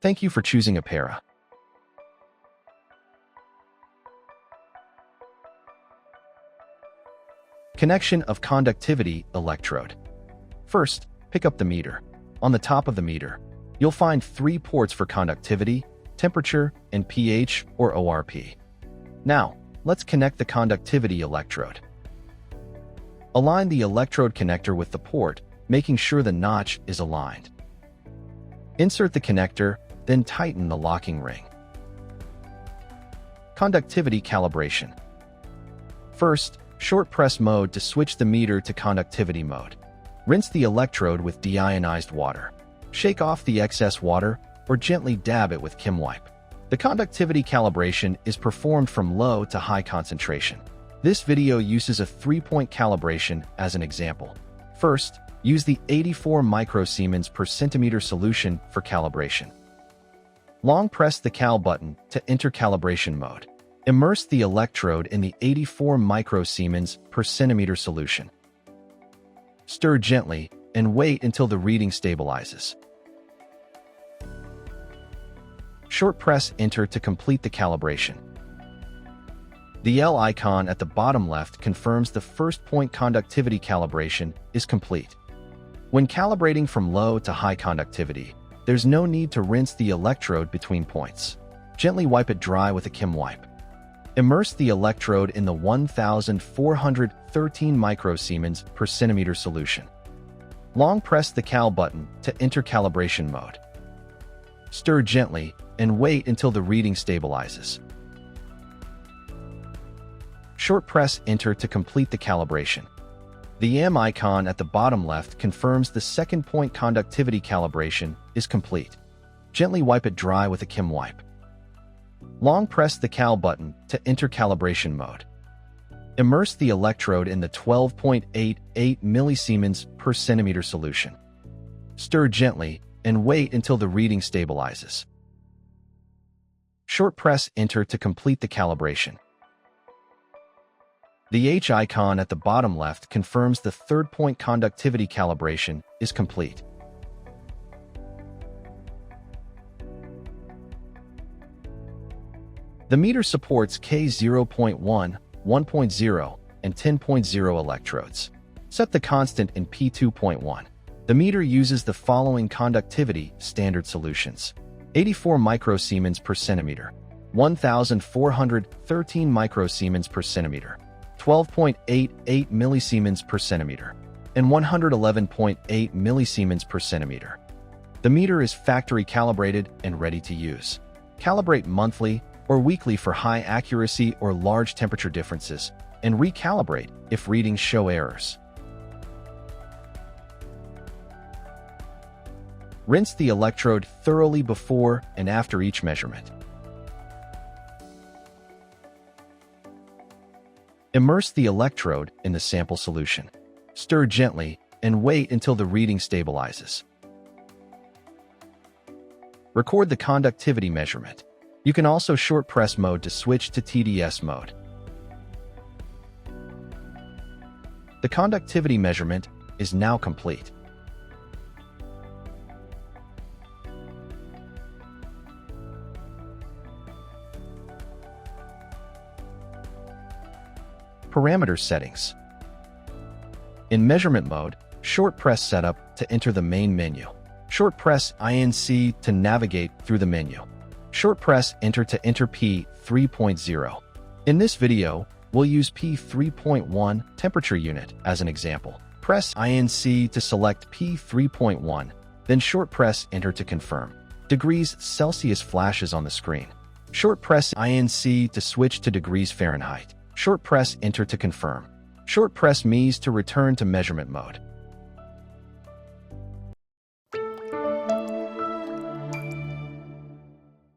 Thank you for choosing Apera. Connection of conductivity electrode. First, pick up the meter. On the top of the meter, you'll find 3 ports for conductivity, temperature, and pH or ORP. Now, let's connect the conductivity electrode. Align the electrode connector with the port, making sure the notch is aligned. Insert the connector, then tighten the locking ring. Conductivity calibration. First, short press mode to switch the meter to conductivity mode. Rinse the electrode with deionized water. Shake off the excess water or gently dab it with Kim wipe. The conductivity calibration is performed from low to high concentration. This video uses a 3-point calibration as an example. First, use the 84 microsiemens per centimeter solution for calibration. Long press the cal button to enter calibration mode. Immerse the electrode in the 84 microsiemens per centimeter solution. Stir gently and wait until the reading stabilizes. Short press enter to complete the calibration. The L icon at the bottom left confirms the first point conductivity calibration is complete. When calibrating from low to high conductivity, there's no need to rinse the electrode between points. Gently wipe it dry with a Kim wipe. Immerse the electrode in the 1413 microsiemens per centimeter solution. Long press the cal button to enter calibration mode. Stir gently and wait until the reading stabilizes. Short press enter to complete the calibration. The M icon at the bottom left confirms the second point conductivity calibration is complete. Gently wipe it dry with a Kim wipe. Long press the cal button to enter calibration mode. Immerse the electrode in the 12.88 millisiemens per centimeter solution. Stir gently and wait until the reading stabilizes. Short press enter to complete the calibration. The H icon at the bottom left confirms the third point conductivity calibration is complete. The meter supports K0.1, 1.0, and 10.0 electrodes. Set the constant in P2.1. The meter uses the following conductivity standard solutions: 84 microsiemens per centimeter, 1413 microsiemens per centimeter, 12.88 millisiemens per centimeter, and 111.8 millisiemens per centimeter. The meter is factory calibrated and ready to use. Calibrate monthly or weekly for high accuracy or large temperature differences, and recalibrate if readings show errors. Rinse the electrode thoroughly before and after each measurement. Immerse the electrode in the sample solution. Stir gently and wait until the reading stabilizes. Record the conductivity measurement. You can also short press mode to switch to TDS mode. The conductivity measurement is now complete. Parameter settings. In measurement mode, short press setup to enter the main menu. Short press INC to navigate through the menu. Short press enter to enter P3.0. In this video, we'll use P3.1 temperature unit as an example. Press INC to select P3.1, then short press enter to confirm. Degrees Celsius flashes on the screen. Short press INC to switch to degrees Fahrenheit. Short press enter to confirm. Short press MES to return to measurement mode.